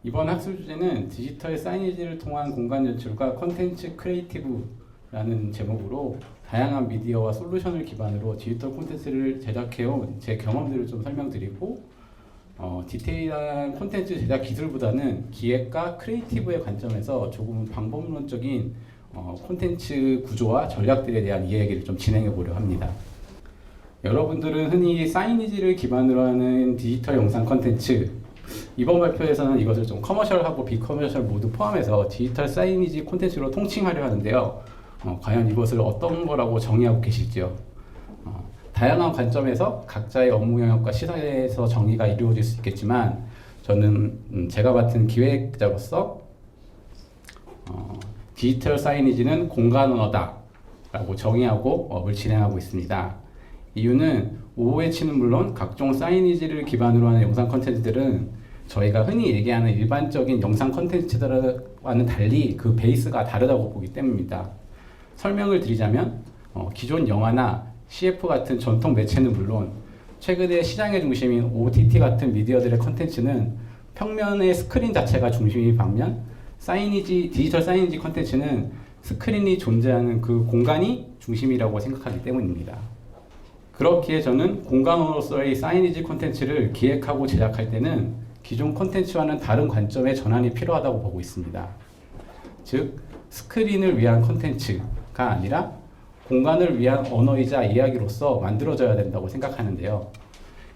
이번 학술 주제는 디지털 사이니지를 통한 공간 연출과 콘텐츠 크리에이티브라는 제목으로 다양한 미디어와 솔루션을 기반으로 디지털 콘텐츠를 제작해온 제 경험들을 좀 설명드리고 디테일한 콘텐츠 제작 기술보다는 기획과 크리에이티브의 관점에서 조금 방법론적인 콘텐츠 구조와 전략들에 대한 이야기를 좀 진행해 보려 합니다. 여러분들은 흔히 사이니지를 기반으로 하는 디지털 영상 콘텐츠, 이번 발표에서는 이것을 좀 커머셜하고 비커머셜 모두 포함해서 디지털 사이니지 콘텐츠로 통칭하려 하는데요. 과연 이것을 어떤 거라고 정의하고 계실지요? 다양한 관점에서 각자의 업무 영역과 시선에서 정의가 이루어질 수 있겠지만 저는 제가 맡은 기획자로서 디지털 사이니지는 공간 언어다 라고 정의하고 업을 진행하고 있습니다. 이유는 OOH는 물론 각종 사이니지를 기반으로 하는 영상 콘텐츠들은 저희가 흔히 얘기하는 일반적인 영상 콘텐츠들과는 달리 그 베이스가 다르다고 보기 때문입니다. 설명을 드리자면 기존 영화나 CF 같은 전통 매체는 물론 최근에 시장의 중심인 OTT 같은 미디어들의 콘텐츠는 평면의 스크린 자체가 중심인 반면 디지털 사이니지 콘텐츠는 스크린이 존재하는 그 공간이 중심이라고 생각하기 때문입니다. 그렇기에 저는 공간으로서의 사이니지 콘텐츠를 기획하고 제작할 때는 기존 콘텐츠와는 다른 관점의 전환이 필요하다고 보고 있습니다. 즉, 스크린을 위한 콘텐츠가 아니라 공간을 위한 언어이자 이야기로서 만들어져야 된다고 생각하는데요.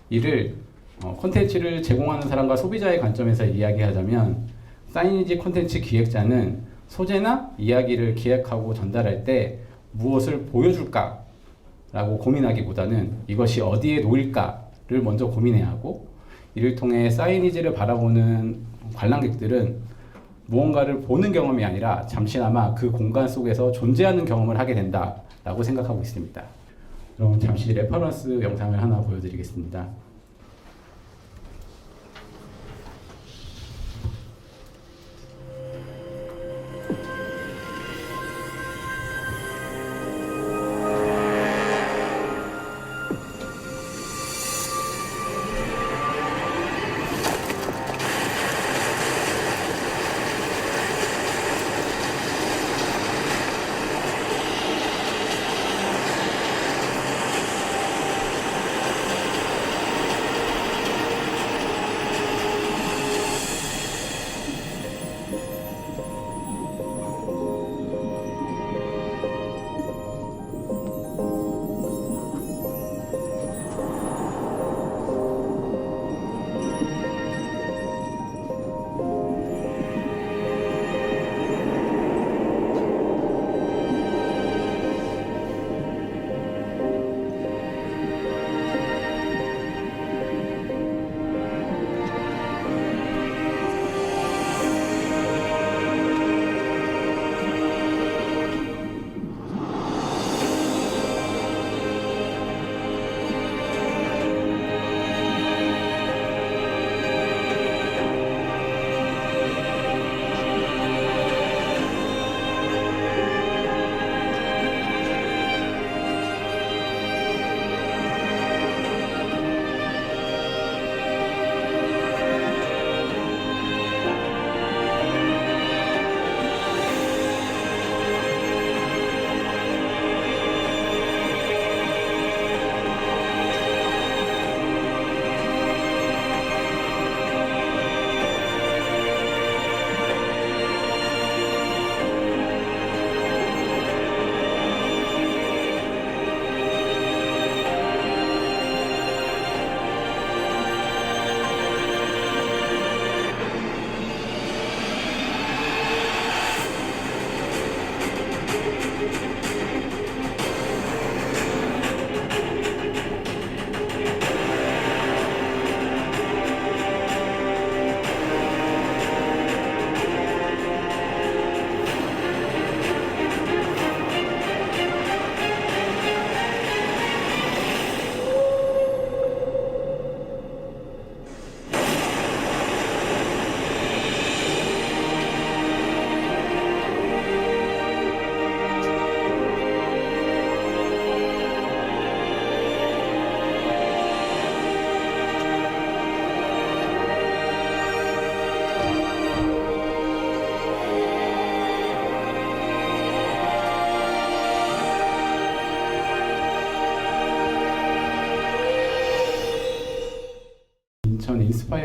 이를 콘텐츠를 제공하는 사람과 소비자의 관점에서 이야기하자면 사이니지 콘텐츠 기획자는 소재나 이야기를 기획하고 전달할 때 무엇을 보여줄까? 라고 고민하기보다는 이것이 어디에 놓일까를 먼저 고민해야 하고 이를 통해 사이니지를 바라보는 관람객들은 무언가를 보는 경험이 아니라 잠시나마 그 공간 속에서 존재하는 경험을 하게 된다라고 생각하고 있습니다. 그럼 잠시 레퍼런스 영상을 하나 보여드리겠습니다.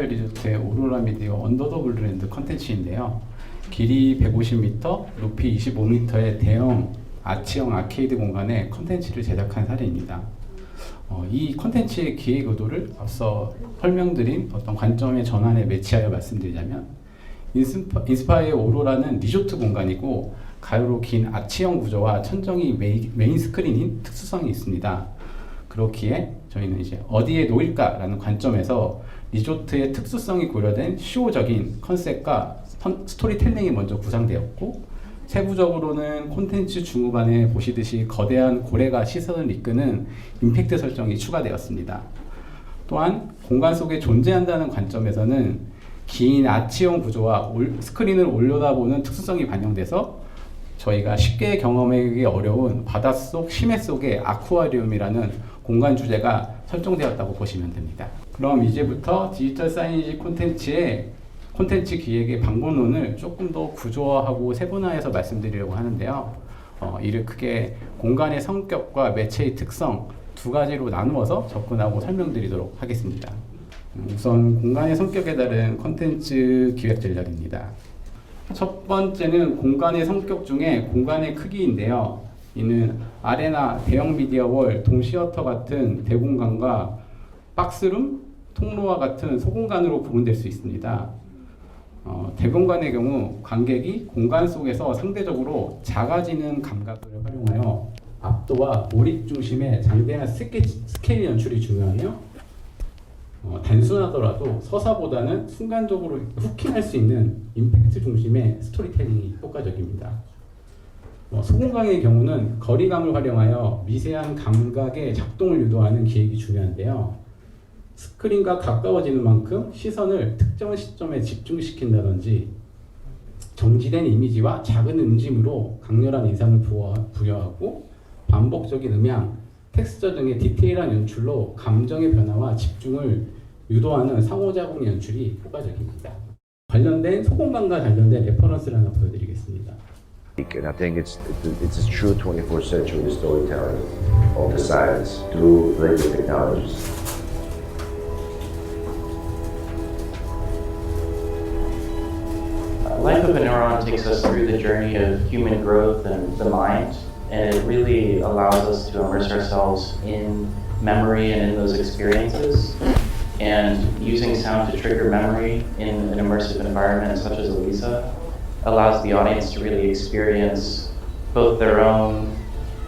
인스파이어 리조트의 오로라 미디어 언더 더 블루랜드 컨텐츠인데요. 길이 150m, 높이 25m의 대형 아치형 아케이드 공간에 컨텐츠를 제작한 사례입니다. 이 컨텐츠의 기획 의도를 앞서 설명드린 어떤 관점의 전환에 매치하여 말씀드리자면, 인스파이어 오로라는 리조트 공간이고 가로로 긴 아치형 구조와 천정이 메인 스크린인 특수성이 있습니다. 그렇기에 저희는 이제 어디에 놓일까라는 관점에서 리조트의 특수성이 고려된 쇼적인 컨셉과 스토리텔링이 먼저 구상되었고, 세부적으로는 콘텐츠 중후반에 보시듯이 거대한 고래가 시선을 이끄는 임팩트 설정이 추가되었습니다. 또한 공간 속에 존재한다는 관점에서는 긴 아치형 구조와 스크린을 올려다보는 특수성이 반영돼서 저희가 쉽게 경험하기 어려운 바닷속 심해 속의 아쿠아리움이라는 공간 주제가 설정되었다고 보시면 됩니다. 그럼 이제부터 디지털 사이니지 콘텐츠 기획의 방법론을 조금 더 구조화하고 세분화해서 말씀드리려고 하는데요. 이를 크게 공간의 성격과 매체의 특성 두 가지로 나누어서 접근하고 설명드리도록 하겠습니다. 우선 공간의 성격에 따른 콘텐츠 기획 전략입니다. 첫 번째는 공간의 성격 중에 공간의 크기인데요. 이는 아레나, 대형 미디어월, 동시어터 같은 대공간과 박스룸, 통로와 같은 소공간으로 구분될 수 있습니다. 대공간의 경우 관객이 공간 속에서 상대적으로 작아지는 감각을 활용하여 압도와 몰입 중심의 장대한 스케일 연출이 중요하며, 단순하더라도 서사보다는 순간적으로 후킹할 수 있는 임팩트 중심의 스토리텔링이 효과적입니다. 소공간의 경우는 거리감을 활용하여 미세한 감각의 작동을 유도하는 기획이 중요한데요. 스크린과 가까워지는 만큼 시선을 특정 시점에 집중시킨다든지, 정지된 이미지와 작은 음짐으로 강렬한 인상을 부여하고, 반복적인 음향, 텍스처 등의 디테일한 연출로 감정의 변화와 집중을 유도하는 상호작용 연출이 효과적입니다. 관련된 소공간과 관련된 레퍼런스를 하나 보여드리겠습니다. And I think it's a true 24th century storytelling of the science through laser technologies. Life of a Neuron takes us through the journey of human growth and the mind, and it really allows us to immerse ourselves in memory and in those experiences. And using sound to trigger memory in an immersive environment such as Elisa allows the audience to really experience both their own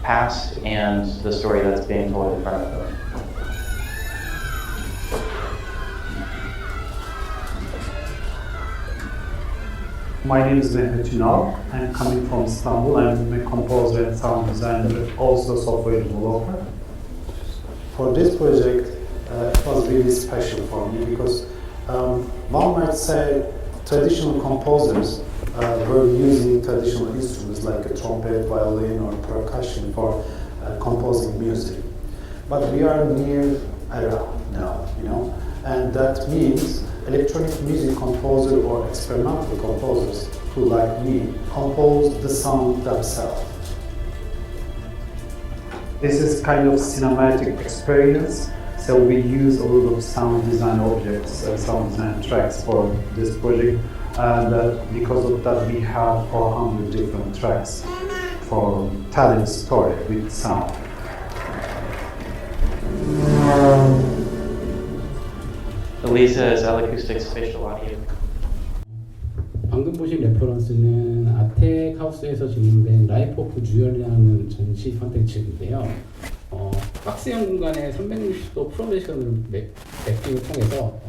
past and the story that's being told in front of them. My name is Mehmet Ünal. I'm coming from Istanbul. I'm a composer and sound designer, also software developer. For this project, it was really special for me because one might say traditional composers were using traditional instruments like a trumpet, violin, or percussion for composing music. But we are near era now, and that means electronic music composer or experimental composers who, like me, compose the sound themselves. This is kind of cinematic experience, so we use a lot of sound design objects, sound design tracks for this project, and because of that we have 400 different tracks for telling story with sound. Elisa is L-Acoustic Spatial Audio. 방금 보신 레퍼런스는 아텍하우스에서 진행된 라이프 오브 주얼이라는 전시 컨텐츠인데요. 박스형 공간에 360도 프로젝션을 매핑을 통해서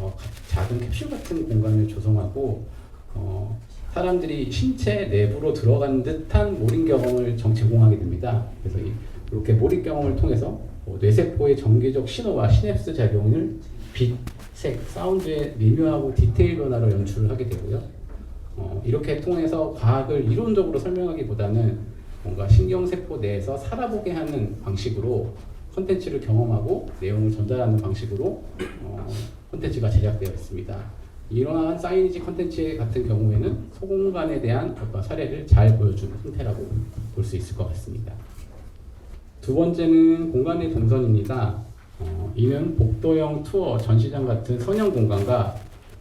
작은 캡슐 같은 공간을 조성하고, 사람들이 신체 내부로 들어간 듯한 몰입 경험을 제공하게 됩니다. 그래서 이렇게 몰입 경험을 통해서 뇌세포의 정기적 신호와 시냅스 작용을 빛, 색, 사운드의 미묘하고 디테일 변화로 연출을 하게 되고요. 이렇게 통해서 과학을 이론적으로 설명하기보다는 뭔가 신경세포 내에서 살아보게 하는 방식으로 콘텐츠를 경험하고 내용을 전달하는 방식으로 콘텐츠가 제작되어 있습니다. 이러한 사이니지 콘텐츠 같은 경우에는 소공간에 대한 어떤 사례를 잘 보여주는 형태라고 볼 수 있을 것 같습니다. 두 번째는 공간의 동선입니다. 이는 복도형 투어 전시장 같은 선형 공간과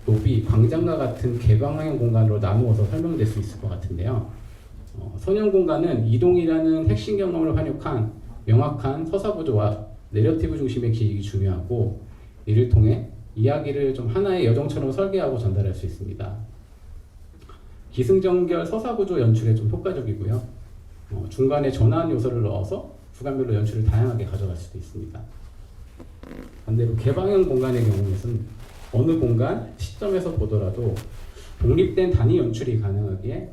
로비, 광장과 같은 개방형 공간으로 나누어서 설명될 수 있을 것 같은데요. 선형 공간은 이동이라는 핵심 경험을 활용한 명확한 서사구조와 내러티브 중심의 기획이 중요하고, 이를 통해 이야기를 좀 하나의 여정처럼 설계하고 전달할 수 있습니다. 기승전결 서사구조 연출에 좀 효과적이고요. 중간에 전환 요소를 넣어서 구간별로 연출을 다양하게 가져갈 수도 있습니다. 반대로 개방형 공간의 경우에는 어느 공간, 시점에서 보더라도 독립된 단위 연출이 가능하기에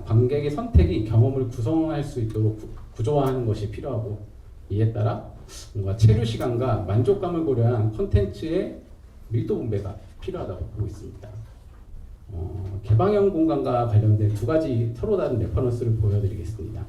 관객의 선택이 경험을 구성할 수 있도록 구조화하는 것이 필요하고, 이에 따라 뭔가 체류 시간과 만족감을 고려한 콘텐츠의 밀도 분배가 필요하다고 보고 있습니다. 개방형 공간과 관련된 두 가지 서로 다른 레퍼런스를 보여드리겠습니다.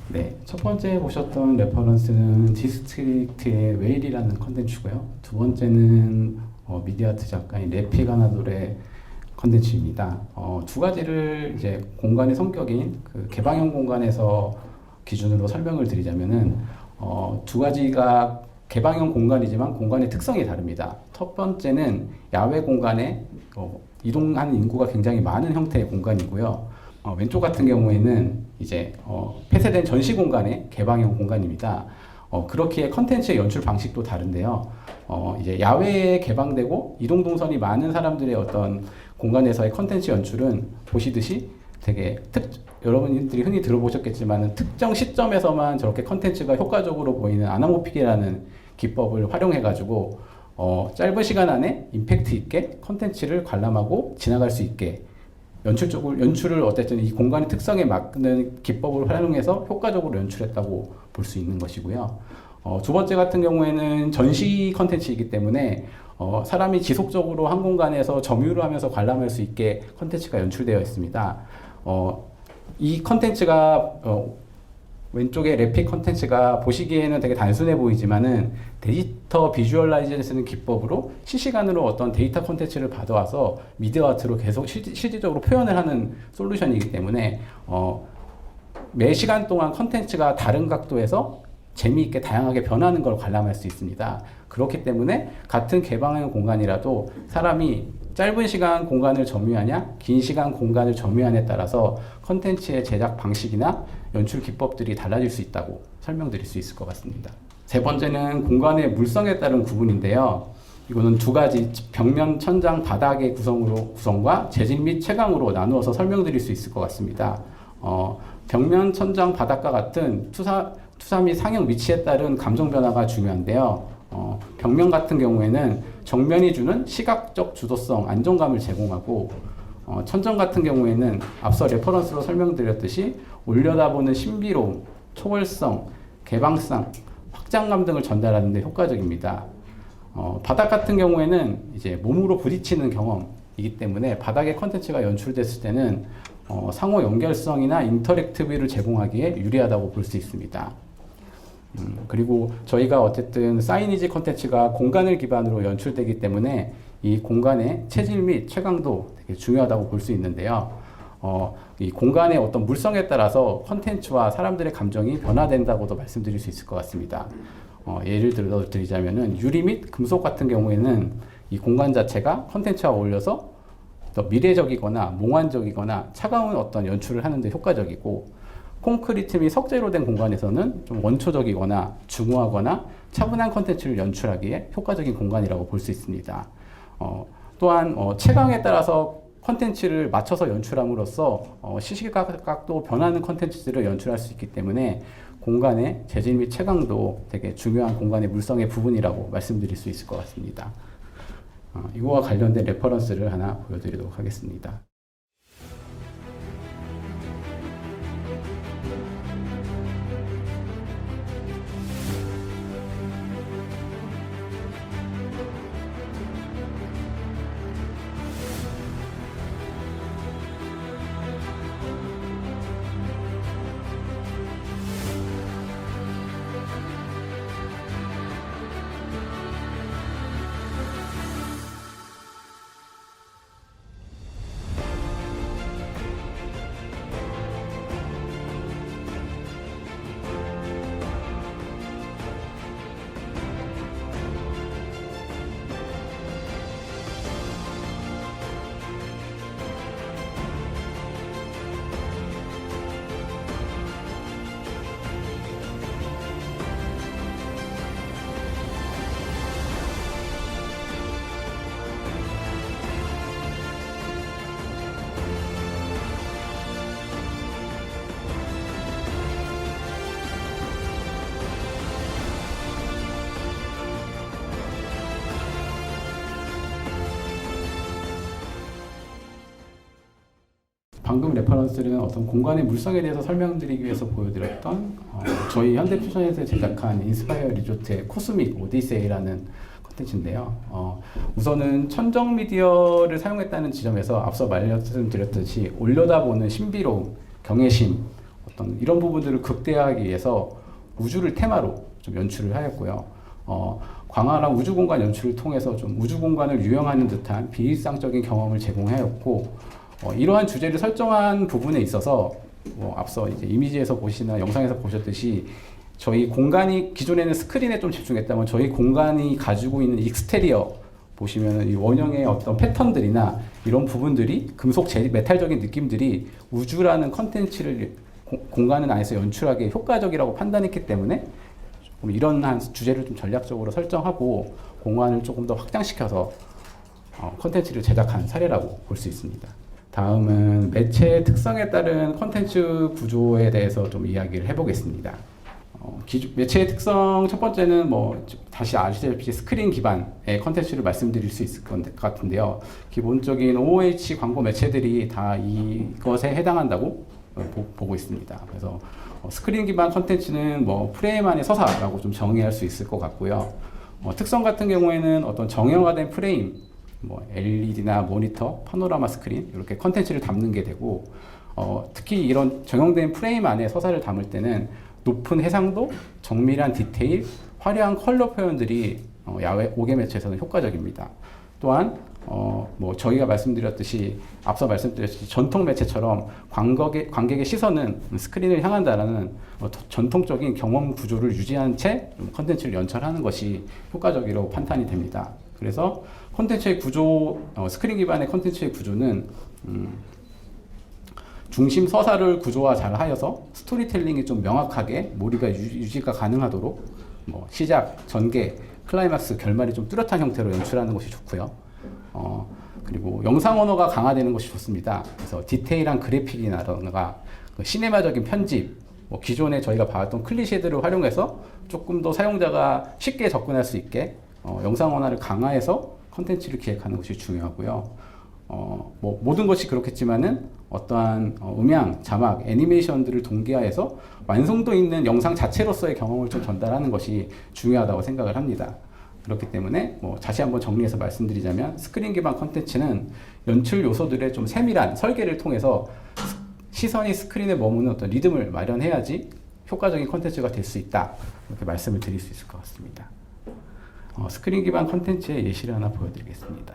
네, 첫 번째 보셨던 레퍼런스는 디스트릭트의 웨일이라는 컨텐츠고요. 두 번째는 미디어아트 작가인 레피 가나돌의 컨텐츠입니다. 두 가지를 이제 공간의 성격인 그 개방형 공간에서 기준으로 설명을 드리자면은 두 가지가 개방형 공간이지만 공간의 특성이 다릅니다. 첫 번째는 야외 공간에 이동하는 인구가 굉장히 많은 형태의 공간이고요. 왼쪽 같은 경우에는 이제 폐쇄된 전시 공간의 개방형 공간입니다. 그렇기에 컨텐츠의 연출 방식도 다른데요. 이제 야외에 개방되고 이동 동선이 많은 사람들의 어떤 공간에서의 컨텐츠 연출은 보시듯이 되게 여러분들이 흔히 들어보셨겠지만 특정 시점에서만 저렇게 컨텐츠가 효과적으로 보이는 아나모픽이라는 기법을 활용해가지고 짧은 시간 안에 임팩트 있게 컨텐츠를 관람하고 지나갈 수 있게 연출을 어쨌든 이 공간의 특성에 맞는 기법을 활용해서 효과적으로 연출했다고 볼 수 있는 것이고요. 두 번째 같은 경우에는 전시 컨텐츠이기 때문에 사람이 지속적으로 한 공간에서 점유를 하면서 관람할 수 있게 컨텐츠가 연출되어 있습니다. 이 컨텐츠가 왼쪽에 래픽 컨텐츠가 보시기에는 되게 단순해 보이지만은 데이터 비주얼라이제이션 기법으로 실시간으로 어떤 데이터 컨텐츠를 받아와서 미디어 아트로 계속 실질적으로 표현을 하는 솔루션이기 때문에 매 시간 동안 컨텐츠가 다른 각도에서 재미있게 다양하게 변하는 걸 관람할 수 있습니다. 그렇기 때문에 같은 개방형 공간이라도 사람이 짧은 시간 공간을 점유하냐, 긴 시간 공간을 점유하냐에 따라서 컨텐츠의 제작 방식이나 연출 기법들이 달라질 수 있다고 설명드릴 수 있을 것 같습니다. 세 번째는 공간의 물성에 따른 구분인데요. 이거는 두 가지 벽면, 천장, 바닥의 구성과 재질 및 채광으로 나누어서 설명드릴 수 있을 것 같습니다. 벽면, 천장, 바닥과 같은 투사 및 상형 위치에 따른 감정 변화가 중요한데요. 벽면 같은 경우에는 정면이 주는 시각적 주도성, 안정감을 제공하고 천정 같은 경우에는 앞서 레퍼런스로 설명드렸듯이 올려다보는 신비로움, 초월성, 개방성, 확장감 등을 전달하는 데 효과적입니다. 바닥 같은 경우에는 이제 몸으로 부딪히는 경험이기 때문에 바닥의 컨텐츠가 연출됐을 때는 상호 연결성이나 인터랙티브를 제공하기에 유리하다고 볼 수 있습니다. 그리고 저희가 어쨌든 사이니지 콘텐츠가 공간을 기반으로 연출되기 때문에 이 공간의 체질 및 채광도 되게 중요하다고 볼 수 있는데요. 이 공간의 어떤 물성에 따라서 콘텐츠와 사람들의 감정이 변화된다고도 말씀드릴 수 있을 것 같습니다. 예를 들어 드리자면은 유리 및 금속 같은 경우에는 이 공간 자체가 콘텐츠와 어울려서 더 미래적이거나 몽환적이거나 차가운 어떤 연출을 하는데 효과적이고, 콘크리트 및 석재로 된 공간에서는 좀 원초적이거나 중후하거나 차분한 콘텐츠를 연출하기에 효과적인 공간이라고 볼 수 있습니다. 또한 채광에 따라서 콘텐츠를 맞춰서 연출함으로써 시시각각도 변하는 콘텐츠들을 연출할 수 있기 때문에 공간의 재질 및 채광도 되게 중요한 공간의 물성의 부분이라고 말씀드릴 수 있을 것 같습니다. 이거와 관련된 레퍼런스를 하나 보여드리도록 하겠습니다. 방금 레퍼런스는 어떤 공간의 물성에 대해서 설명드리기 위해서 보여드렸던 저희 현대퓨전에서 제작한 인스파이어 리조트의 코스믹 오디세이라는 콘텐츠인데요. 우선은 천정 미디어를 사용했다는 지점에서 앞서 말씀드렸듯이 올려다보는 신비로움, 경외심, 어떤 이런 부분들을 극대화하기 위해서 우주를 테마로 좀 연출을 하였고요. 광활한 우주공간 연출을 통해서 좀 우주공간을 유영하는 듯한 비일상적인 경험을 제공하였고, 이러한 주제를 설정한 부분에 있어서 앞서 이제 이미지에서 보시나 영상에서 보셨듯이 저희 공간이 기존에는 스크린에 좀 집중했다면 저희 공간이 가지고 있는 익스테리어 보시면은 이 원형의 어떤 패턴들이나 이런 부분들이 금속 메탈적인 느낌들이 우주라는 컨텐츠를 공간 안에서 연출하기에 효과적이라고 판단했기 때문에 조금 이런 한 주제를 좀 전략적으로 설정하고 공간을 조금 더 확장시켜서 컨텐츠를 제작한 사례라고 볼 수 있습니다. 다음은 매체의 특성에 따른 컨텐츠 구조에 대해서 좀 이야기를 해보겠습니다. 매체의 특성 첫 번째는 다시 아시다시피 스크린 기반의 컨텐츠를 말씀드릴 수 있을 것 같은데요. 기본적인 OOH 광고 매체들이 다 이것에 해당한다고 보고 있습니다. 그래서 스크린 기반 컨텐츠는 프레임 안의 서사라고 좀 정의할 수 있을 것 같고요. 특성 같은 경우에는 어떤 정형화된 프레임, LED나 모니터, 파노라마 스크린 이렇게 컨텐츠를 담는 게 되고, 특히 이런 정형된 프레임 안에 서사를 담을 때는 높은 해상도, 정밀한 디테일, 화려한 컬러 표현들이 야외 5개 매체에서는 효과적입니다. 또한 저희가 말씀드렸듯이 앞서 말씀드렸듯이 전통 매체처럼 관객의 시선은 스크린을 향한다라는 전통적인 경험 구조를 유지한 채 컨텐츠를 연출하는 것이 효과적이라고 판단이 됩니다. 그래서 콘텐츠의 구조, 스크린 기반의 콘텐츠의 구조는 중심 서사를 구조화 잘 하여서 스토리텔링이 좀 명확하게 몰입과 유지가 가능하도록 시작, 전개, 클라이막스, 결말이 좀 뚜렷한 형태로 연출하는 것이 좋고요. 그리고 영상 언어가 강화되는 것이 좋습니다. 그래서 디테일한 그래픽이라든가 시네마적인 편집, 기존에 저희가 봐왔던 클리셰들을 활용해서 조금 더 사용자가 쉽게 접근할 수 있게 영상 언어를 강화해서 컨텐츠를 기획하는 것이 중요하고요. 모든 것이 그렇겠지만은 어떠한 음향, 자막, 애니메이션들을 동기화해서 완성도 있는 영상 자체로서의 경험을 좀 전달하는 것이 중요하다고 생각을 합니다. 그렇기 때문에 다시 한번 정리해서 말씀드리자면 스크린 기반 컨텐츠는 연출 요소들의 좀 세밀한 설계를 통해서 시선이 스크린에 머무는 어떤 리듬을 마련해야지 컨텐츠를 기획하는 것이 좋고요. 특히 이런 정형된 프레임 안에 서사를 담을 때는 높은 해상도, 정밀한 디테일, 화려한 컬러 표현들이 효과적인 콘텐츠가 될 수 있다. 이렇게 말씀을 드릴 수 있을 것 같습니다. 스크린 기반 콘텐츠의 예시를 하나 보여드리겠습니다.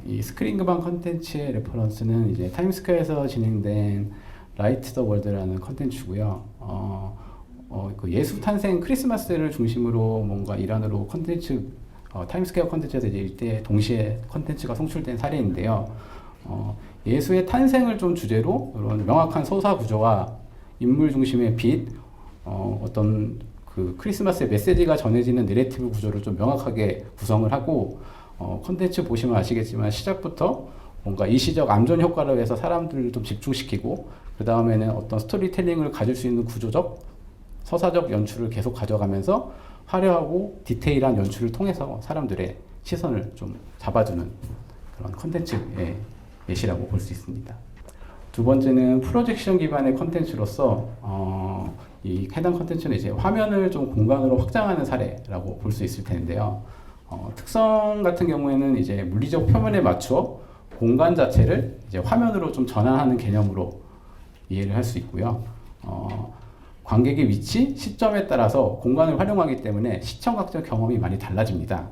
이 스크린 기반 컨텐츠의 레퍼런스는 이제 타임스퀘어에서 진행된 라이트 더 월드라는 컨텐츠고요. 그 예수 탄생 크리스마스를 중심으로 뭔가 일환으로 컨텐츠 타임스퀘어 컨텐츠에서 이제 일대 동시에 컨텐츠가 송출된 사례인데요. 예수의 탄생을 좀 주제로 이런 명확한 서사 구조와 인물 중심의 빛, 어떤 그 크리스마스의 메시지가 전해지는 내레티브 구조를 좀 명확하게 구성을 하고 콘텐츠 보시면 아시겠지만 시작부터 뭔가 일시적 암전 효과를 위해서 사람들을 좀 집중시키고 그 다음에는 어떤 스토리텔링을 가질 수 있는 구조적, 서사적 연출을 계속 가져가면서 화려하고 디테일한 연출을 통해서 사람들의 시선을 좀 잡아주는 그런 콘텐츠의 예시라고 볼 수 있습니다. 두 번째는 프로젝션 기반의 콘텐츠로서 이 해당 콘텐츠는 이제 화면을 좀 공간으로 확장하는 사례라고 볼 수 있을 텐데요. 특성 같은 경우에는 이제 물리적 표면에 맞추어 공간 자체를 이제 화면으로 좀 전환하는 개념으로 이해를 할 수 있고요. 관객의 위치, 시점에 따라서 공간을 활용하기 때문에 시청각적 경험이 많이 달라집니다.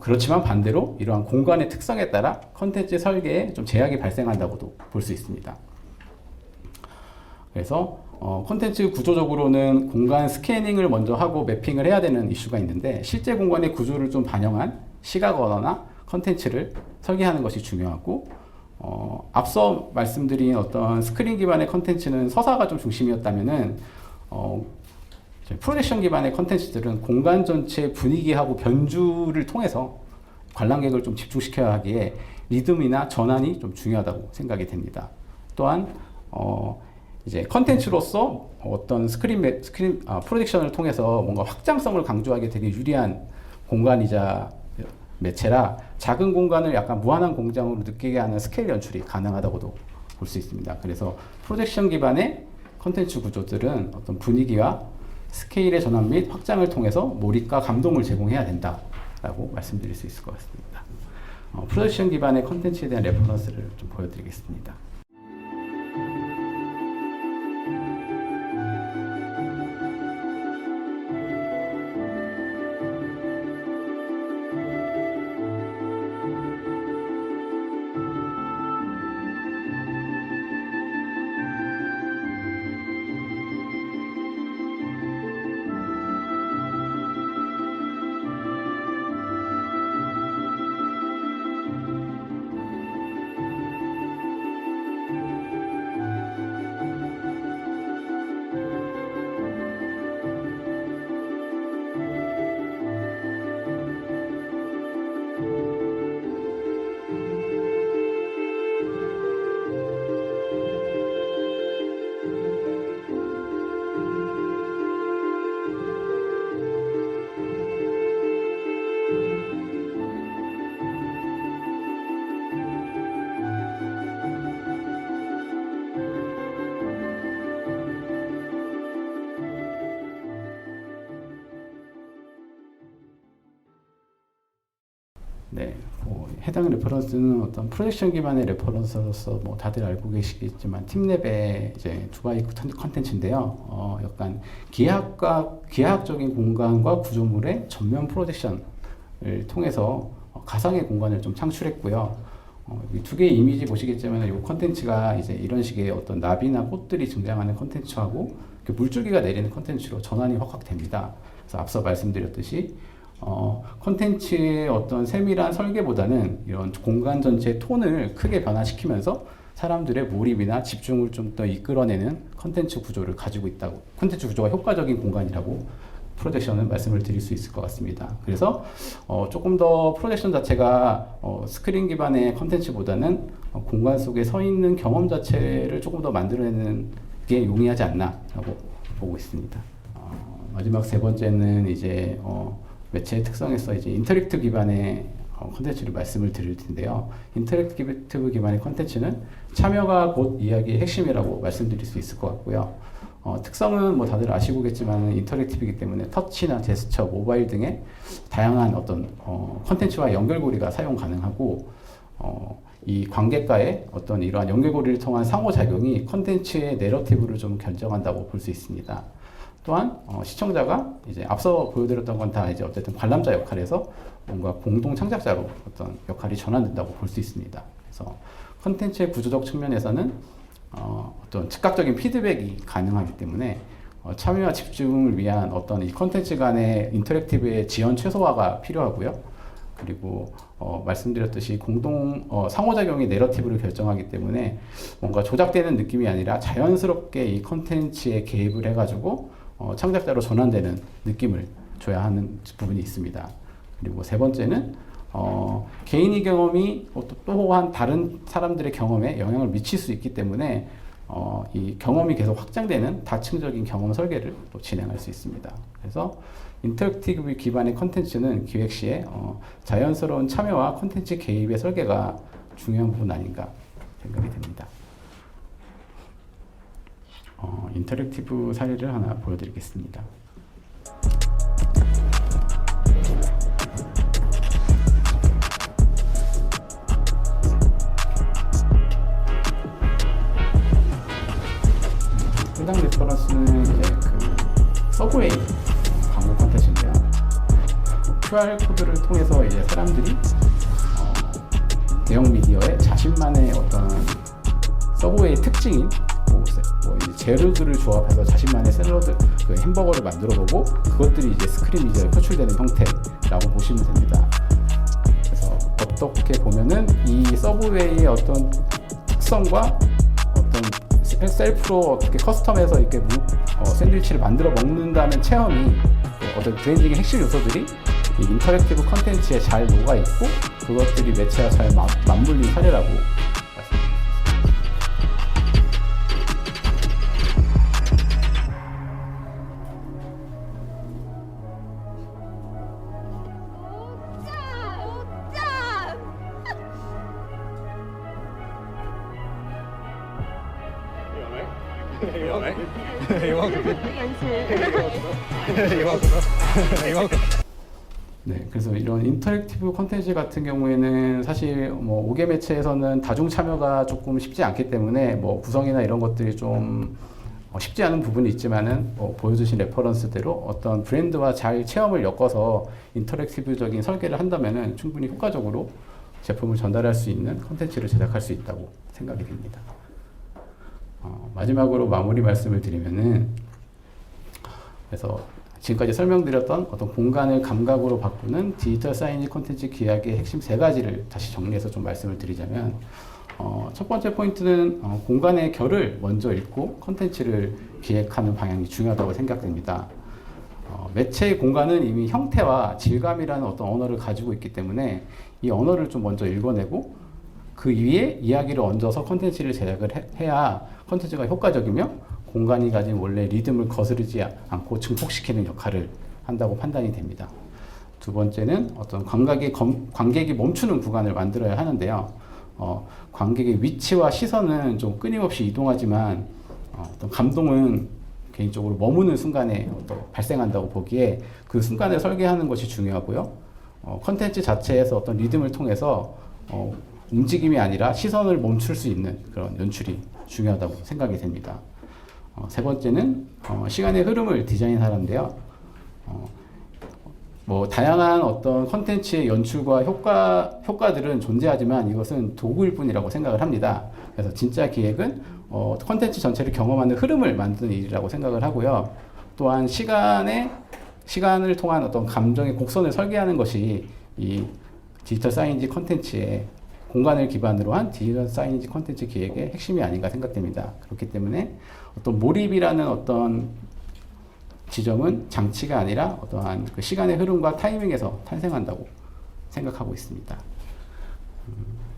그렇지만 반대로 이러한 공간의 특성에 따라 컨텐츠 설계에 좀 제약이 발생한다고도 볼 수 있습니다. 그래서 콘텐츠 구조적으로는 공간 스캐닝을 먼저 하고 매핑을 해야 되는 이슈가 있는데 실제 공간의 구조를 좀 반영한 시각 언어나 컨텐츠를 설계하는 것이 중요하고 앞서 말씀드린 어떤 스크린 기반의 컨텐츠는 서사가 좀 중심이었다면은 프로젝션 기반의 컨텐츠들은 공간 전체의 분위기하고 변주를 통해서 관람객을 좀 집중시켜야 하기에 리듬이나 전환이 좀 중요하다고 생각이 됩니다. 또한 이제 컨텐츠로서 어떤 프로젝션을 통해서 뭔가 확장성을 강조하기 되게 유리한 공간이자 매체라 작은 공간을 약간 무한한 공장으로 느끼게 하는 스케일 연출이 가능하다고도 볼 수 있습니다. 그래서 프로젝션 기반의 컨텐츠 구조들은 어떤 분위기와 스케일의 전환 및 확장을 통해서 몰입과 감동을 제공해야 된다라고 말씀드릴 수 있을 것 같습니다. 프로젝션 기반의 컨텐츠에 대한 레퍼런스를 좀 보여드리겠습니다. 네, 해당 레퍼런스는 어떤 프로젝션 기반의 레퍼런스로서 뭐 다들 알고 계시겠지만 팀랩의 이제 두바이 컨텐츠인데요. 약간 기하학적인 공간과 구조물의 전면 프로젝션을 통해서 가상의 공간을 좀 창출했고요. 이 두 개의 이미지 보시겠지만 이 컨텐츠가 이제 이런 식의 어떤 나비나 꽃들이 등장하는 컨텐츠하고 물줄기가 내리는 컨텐츠로 전환이 확 됩니다. 그래서 앞서 말씀드렸듯이 콘텐츠의 어떤 세밀한 설계보다는 이런 공간 전체의 톤을 크게 변화시키면서 사람들의 몰입이나 집중을 좀 더 이끌어내는 콘텐츠 구조를 가지고 있다고, 콘텐츠 구조가 효과적인 공간이라고 프로젝션은 말씀을 드릴 수 있을 것 같습니다. 그래서 조금 더 프로젝션 자체가 스크린 기반의 콘텐츠보다는 공간 속에 서 있는 경험 자체를 조금 더 만들어내는 게 용이하지 않나라고 보고 있습니다. 마지막 세 번째는 이제 매체의 특성에서 이제 인터랙티브 기반의 콘텐츠를 말씀을 드릴 텐데요. 인터랙티브 기반의 콘텐츠는 참여가 곧 이야기의 핵심이라고 말씀드릴 수 있을 것 같고요. 특성은 뭐 다들 아시고겠지만 인터랙티브이기 때문에 터치나 제스처, 모바일 등의 다양한 어떤 콘텐츠와 연결고리가 사용 가능하고 이 관객과의 어떤 이러한 연결고리를 통한 상호작용이 콘텐츠의 내러티브를 좀 결정한다고 볼 수 있습니다. 또한 시청자가 이제 앞서 보여드렸던 건 다 이제 어쨌든 관람자 역할에서 뭔가 공동 창작자로 어떤 역할이 전환된다고 볼 수 있습니다. 그래서 콘텐츠의 구조적 측면에서는 어떤 즉각적인 피드백이 가능하기 때문에 참여와 집중을 위한 어떤 이 콘텐츠 간의 인터랙티브의 지연 최소화가 필요하고요. 그리고 말씀드렸듯이 상호작용이 내러티브를 결정하기 때문에 뭔가 조작되는 느낌이 아니라 자연스럽게 이 콘텐츠에 개입을 해가지고 창작자로 전환되는 느낌을 줘야 하는 부분이 있습니다. 그리고 세 번째는 개인의 경험이 또한 다른 사람들의 경험에 영향을 미칠 수 있기 때문에 이 경험이 계속 확장되는 다층적인 경험 설계를 또 진행할 수 있습니다. 그래서 인터랙티브 기반의 컨텐츠는 기획 시에 자연스러운 참여와 컨텐츠 개입의 설계가 중요한 부분 아닌가 생각이 듭니다. 인터랙티브 사례를 하나 보여드리겠습니다. 해당 레퍼런스는 이제 그 서브웨이 광고 콘텐츠인데요. QR 코드를 통해서 이제 사람들이 대형 미디어에 자신만의 어떤 서브웨이 특징인 이제 재료들을 조합해서 자신만의 샐러드, 햄버거를 만들어보고 그것들이 이제 스크린 미디어에 표출되는 형태라고 보시면 됩니다. 그래서 어떻게 보면은 이 서브웨이의 어떤 특성과 어떤 셀프로 어떻게 커스텀해서 이렇게 샌드위치를 만들어 먹는다는 체험이 어떤 브랜딩의 핵심 요소들이 이 인터랙티브 컨텐츠에 잘 녹아있고 그것들이 매체와 잘 맞물린 사례라고 네, 그래서 이런 인터랙티브 콘텐츠 같은 경우에는 사실 뭐 5개 매체에서는 다중 참여가 조금 쉽지 않기 때문에 뭐 구성이나 이런 것들이 좀 쉽지 않은 부분이 있지만은 보여주신 레퍼런스대로 어떤 브랜드와 잘 체험을 엮어서 인터랙티브적인 설계를 한다면은 충분히 효과적으로 제품을 전달할 수 있는 콘텐츠를 제작할 수 있다고 생각이 됩니다. 마지막으로 마무리 말씀을 드리면은 그래서 지금까지 설명드렸던 어떤 공간을 감각으로 바꾸는 디지털 사이니지 콘텐츠 기획의 핵심 세 가지를 다시 정리해서 좀 말씀을 드리자면 첫 번째 포인트는 공간의 결을 먼저 읽고 콘텐츠를 기획하는 방향이 중요하다고 생각됩니다. 매체의 공간은 이미 형태와 질감이라는 어떤 언어를 가지고 있기 때문에 이 언어를 좀 먼저 읽어내고 그 위에 이야기를 얹어서 콘텐츠를 제작을 해야 콘텐츠가 효과적이며 공간이 가진 원래 리듬을 거스르지 않고 증폭시키는 역할을 한다고 판단이 됩니다. 두 번째는 어떤 관객이 멈추는 구간을 만들어야 하는데요. 관객의 위치와 시선은 좀 끊임없이 이동하지만 어떤 감동은 개인적으로 머무는 순간에 발생한다고 보기에 그 순간을 설계하는 것이 중요하고요. 컨텐츠 자체에서 어떤 리듬을 통해서 움직임이 아니라 시선을 멈출 수 있는 그런 연출이 중요하다고 생각이 됩니다. 세 번째는 시간의 흐름을 디자인하는데요. 뭐 다양한 어떤 컨텐츠의 연출과 효과들은 존재하지만 이것은 도구일 뿐이라고 생각을 합니다. 그래서 진짜 기획은 컨텐츠 전체를 경험하는 흐름을 만드는 일이라고 생각을 하고요. 또한 시간을 통한 어떤 감정의 곡선을 설계하는 것이 이 디지털 사이니지 컨텐츠의 공간을 기반으로 한 디지털 사이니지 컨텐츠 기획의 핵심이 아닌가 생각됩니다. 그렇기 때문에 어떤 몰입이라는 어떤 지점은 장치가 아니라 어떠한 그 시간의 흐름과 타이밍에서 탄생한다고 생각하고 있습니다.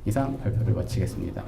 이상 발표를 마치겠습니다.